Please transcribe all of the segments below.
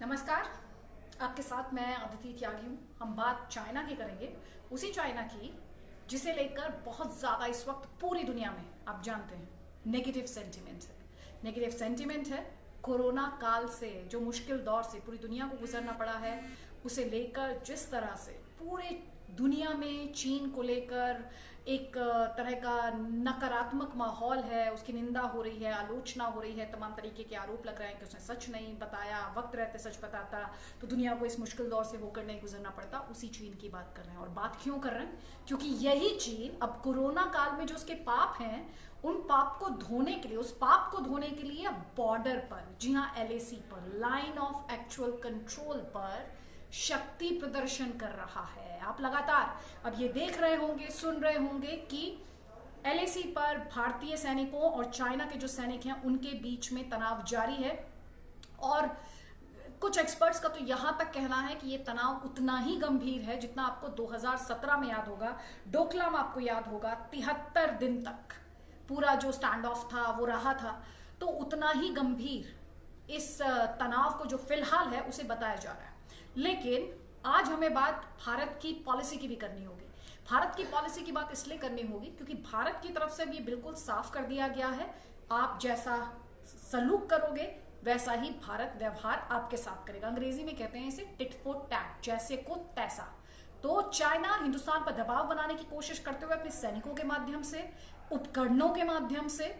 नमस्कार। आपके साथ मैं अदिति त्यागी हूँ। हम बात चाइना की करेंगे, उसी चाइना की जिसे लेकर बहुत ज़्यादा इस वक्त पूरी दुनिया में आप जानते हैं नेगेटिव सेंटिमेंट है। नेगेटिव सेंटिमेंट है कोरोना काल से, जो मुश्किल दौर से पूरी दुनिया को गुजरना पड़ा है, उसे लेकर जिस तरह से पूरे दुनिया में चीन को लेकर एक तरह का नकारात्मक माहौल है, उसकी निंदा हो रही है, आलोचना हो रही है, तमाम तरीके के आरोप लग रहे हैं कि उसने सच नहीं बताया, वक्त रहते सच बताता तो दुनिया को इस मुश्किल दौर से होकर नहीं गुजरना पड़ता। उसी चीन की बात कर रहे हैं। और बात क्यों कर रहे हैं? क्योंकि यही चीन अब कोरोना काल में जो उसके पाप हैं, उन पाप को धोने के लिए, उस पाप को धोने के लिए अब बॉर्डर पर, जी हाँ LAC पर, लाइन ऑफ एक्चुअल कंट्रोल पर शक्ति प्रदर्शन कर रहा है। आप लगातार अब ये देख रहे होंगे, सुन रहे होंगे कि LAC पर भारतीय सैनिकों और चाइना के जो सैनिक हैं उनके बीच में तनाव जारी है। और कुछ एक्सपर्ट्स का तो यहां तक कहना है कि ये तनाव उतना ही गंभीर है जितना आपको 2017 में याद होगा, डोकलाम आपको याद होगा, 73 दिन तक पूरा जो स्टैंड ऑफ था वो रहा था। तो उतना ही गंभीर इस तनाव को जो फिलहाल है उसे बताया जा रहा है। लेकिन आज हमें बात भारत की पॉलिसी की भी करनी होगी। भारत की पॉलिसी की बात इसलिए करनी होगी क्योंकि भारत की तरफ से भी बिल्कुल साफ कर दिया गया है, आप जैसा सलूक करोगे वैसा ही भारत व्यवहार आपके साथ करेगा। अंग्रेजी में कहते हैं इसे टिट फॉर टैट, जैसे को तैसा। तो चाइना हिंदुस्तान पर दबाव बनाने की कोशिश करते हुए अपने सैनिकों के माध्यम से, उपकरणों के माध्यम से,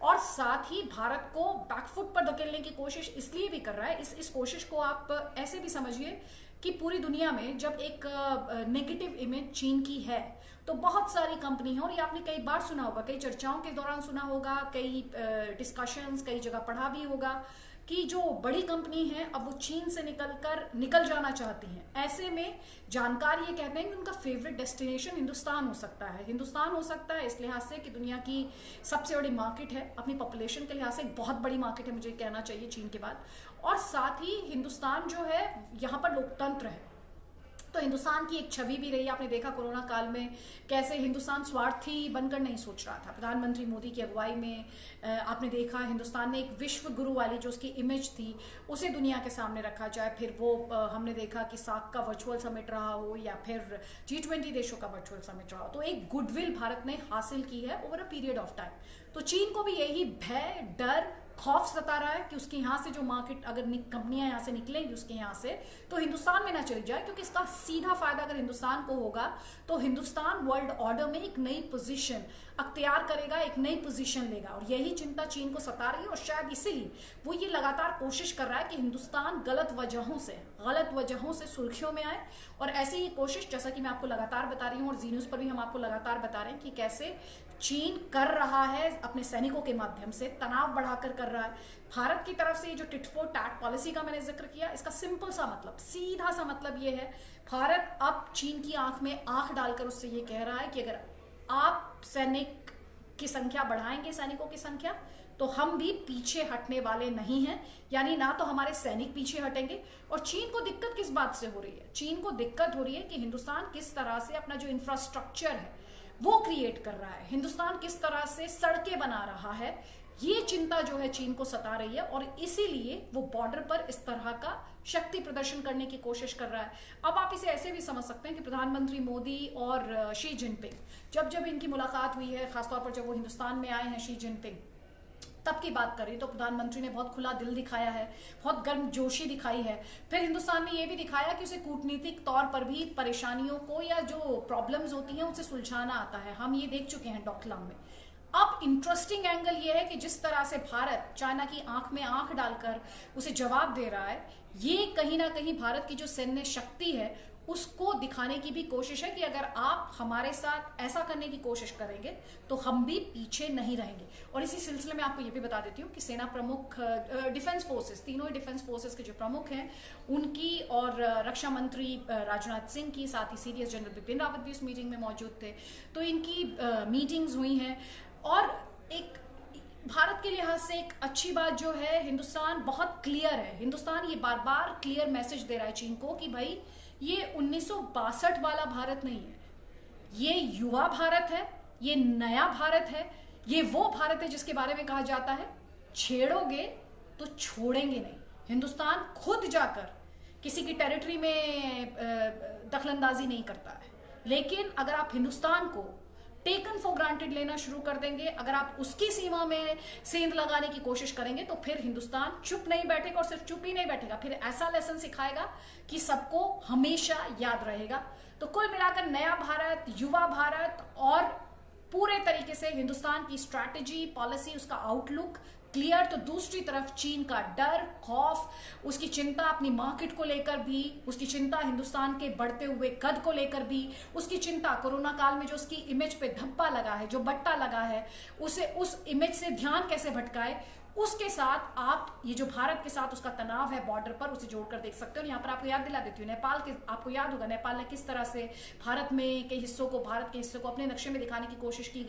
और साथ ही भारत को बैकफुट पर धकेलने की कोशिश इसलिए भी कर रहा है। इस कोशिश को आप ऐसे भी समझिए कि पूरी दुनिया में जब एक नेगेटिव इमेज चीन की है तो बहुत सारी कंपनी है, और ये आपने कई बार सुना होगा, कई चर्चाओं के दौरान सुना होगा, कई डिस्कशंस, कई जगह पढ़ा भी होगा कि जो बड़ी कंपनी है अब वो चीन से निकल जाना चाहती हैं। ऐसे में जानकार ये कहते हैं कि उनका फेवरेट डेस्टिनेशन हिंदुस्तान हो सकता है। हिंदुस्तान हो सकता है इस लिहाज से कि दुनिया की सबसे बड़ी मार्केट है, अपनी पॉपुलेशन के लिहाज से एक बहुत बड़ी मार्केट है, मुझे कहना चाहिए चीन के बाद। और साथ ही हिंदुस्तान जो है यहाँ पर लोकतंत्र है, तो हिंदुस्तान की एक छवि भी रही। आपने देखा कोरोना काल में कैसे हिंदुस्तान स्वार्थी बनकर नहीं सोच रहा था। प्रधानमंत्री मोदी की अगुवाई में आपने देखा हिंदुस्तान ने एक विश्व गुरु वाली जो उसकी इमेज थी उसे दुनिया के सामने रखा, चाहे फिर वो हमने देखा कि सार्क का वर्चुअल समिट रहा हो या फिर G20 देशों का वर्चुअल समिट रहा हो। तो एक गुडविल भारत ने हासिल की है over a period of time. तो चीन को भी यही भय, डर, खौफ सता रहा है कि उसके यहाँ से जो मार्केट, अगर कंपनियां यहाँ से निकलेंगी उसके यहाँ से, तो हिंदुस्तान में ना चली जाए, क्योंकि इसका सीधा फायदा अगर हिंदुस्तान को होगा तो हिंदुस्तान वर्ल्ड ऑर्डर में एक नई पोजीशन अख्तियार करेगा, एक नई पोजीशन लेगा। और यही चिंता चीन को सता रही है, और शायद इसीलिए वो ये लगातार कोशिश कर रहा है कि हिंदुस्तान गलत वजहों से सुर्खियों में आए। और ऐसी ही कोशिश, जैसा कि मैं आपको लगातार बता रही हूँ और जी न्यूज़ पर भी हम आपको लगातार बता रहे हैं कि कैसे चीन कर रहा है अपने सैनिकों के माध्यम से, तनाव बढ़ाकर कर रहा है। भारत की तरफ से ये जो टिट फॉर टैट पॉलिसी का मैंने जिक्र किया, इसका सिंपल सा मतलब, सीधा सा मतलब ये है, भारत अब चीन की आंख में आंख डालकर उससे ये कह रहा है कि अगर आप सैनिक की संख्या बढ़ाएंगे, सैनिकों की संख्या, तो हम भी पीछे हटने वाले नहीं हैं। यानी ना तो हमारे सैनिक पीछे हटेंगे। और चीन को दिक्कत किस बात से हो रही है? चीन को दिक्कत हो रही है कि हिंदुस्तान किस तरह से अपना जो इंफ्रास्ट्रक्चर है वो क्रिएट कर रहा है, हिंदुस्तान किस तरह से सड़कें बना रहा है, ये चिंता जो है चीन को सता रही है। और इसीलिए वो बॉर्डर पर इस तरह का शक्ति प्रदर्शन करने की कोशिश कर रहा है। अब आप इसे ऐसे भी समझ सकते हैं कि प्रधानमंत्री मोदी और शी जिनपिंग, जब इनकी मुलाकात हुई है, खासतौर पर जब वो हिंदुस्तान में आए हैं शी जिनपिंग, तब की बात करें तो प्रधानमंत्री ने बहुत खुला दिल दिखाया है, बहुत गर्मजोशी दिखाई है। फिर हिंदुस्तान ने यह भी दिखाया कि उसे कूटनीतिक तौर पर भी परेशानियों को या जो प्रॉब्लम्स होती हैं उसे सुलझाना आता है। हम ये देख चुके हैं डोकलाम में। अब इंटरेस्टिंग एंगल ये है कि जिस तरह से भारत चाइना की आंख में आंख डालकर उसे जवाब दे रहा है, ये कहीं ना कहीं भारत की जो सैन्य शक्ति है उसको दिखाने की भी कोशिश है कि अगर आप हमारे साथ ऐसा करने की कोशिश करेंगे तो हम भी पीछे नहीं रहेंगे। और इसी सिलसिले में आपको ये भी बता देती हूँ कि सेना प्रमुख, डिफेंस फोर्सेस, तीनों ही डिफेंस फोर्सेस के जो प्रमुख हैं उनकी, और रक्षा मंत्री राजनाथ सिंह की, साथ ही सीडीएस जनरल बिपिन रावत भी उस मीटिंग में मौजूद थे। तो इनकी मीटिंग्स हुई हैं। और एक भारत के लिहाज से एक अच्छी बात जो है, हिंदुस्तान बहुत क्लियर है। हिंदुस्तान ये बार बार क्लियर मैसेज दे रहा है चीन को कि भाई ये 1962 वाला भारत नहीं है, ये युवा भारत है, ये नया भारत है, ये वो भारत है जिसके बारे में कहा जाता है छेड़ोगे तो छोड़ेंगे नहीं। हिंदुस्तान खुद जाकर किसी की टेरिटरी में दखलंदाजी नहीं करता है, लेकिन अगर आप हिंदुस्तान को टेकन फॉर ग्रांटेड लेना शुरू कर देंगे, अगर आप उसकी सीमा में सेंध लगाने की कोशिश करेंगे, तो फिर हिंदुस्तान चुप नहीं बैठेगा, और सिर्फ चुप ही नहीं बैठेगा, फिर ऐसा लेसन सिखाएगा कि सबको हमेशा याद रहेगा। तो कुल मिलाकर नया भारत, युवा भारत और पूरे तरीके से हिंदुस्तान की स्ट्रैटेजी, पॉलिसी, उसका आउटलुक क्लियर। तो दूसरी तरफ चीन का डर, खौफ, उसकी चिंता अपनी मार्केट को लेकर भी, उसकी चिंता हिंदुस्तान के बढ़ते हुए कद को लेकर भी, उसकी चिंता कोरोना काल में जो उसकी इमेज पे धब्बा लगा है, जो बट्टा लगा है, उसे उस इमेज से ध्यान कैसे भटकाए, उसके साथ आप ये जो भारत के साथ उसका तनाव है बॉर्डर पर, उसे जोड़कर देख सकते हो। यहाँ पर आपको याद दिला देती हूँ, नेपाल के, आपको याद होगा नेपाल ने किस तरह से भारत में के हिस्सों को, भारत के हिस्सों को अपने नक्शे में दिखाने की कोशिश की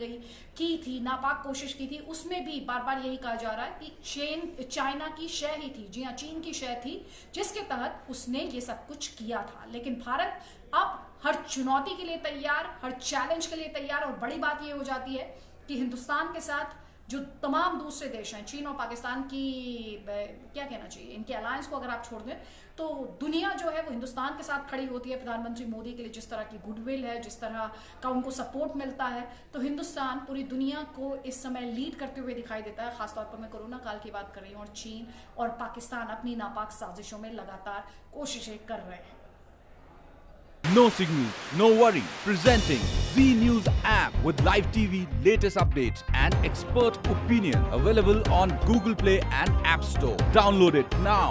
थी, नापाक कोशिश की थी। उसमें भी बार बार यही कहा जा रहा है कि चाइना की शय ही थी, जी हाँ, चीन की शय थी, जिसके तहत उसने ये सब कुछ किया था। लेकिन भारत अब हर चुनौती के लिए तैयार, हर चैलेंज के लिए तैयार। और बड़ी बात ये हो जाती है कि हिंदुस्तान के साथ जो तमाम दूसरे देश हैं, चीन और पाकिस्तान की, क्या कहना चाहिए, इनके अलायंस को अगर आप छोड़ दें, तो दुनिया जो है वो हिंदुस्तान के साथ खड़ी होती है। प्रधानमंत्री मोदी के लिए जिस तरह की गुडविल है, जिस तरह का उनको सपोर्ट मिलता है, तो हिंदुस्तान पूरी दुनिया को इस समय लीड करते हुए दिखाई देता है। खासतौर पर मैं कोरोना काल की बात कर रही हूँ, और चीन और पाकिस्तान अपनी नापाक साजिशों में लगातार कोशिशें कर रहे हैं। No signal, no worry. Presenting Z News app with live TV, latest updates and expert opinion. Available on Google Play and App Store. Download it now.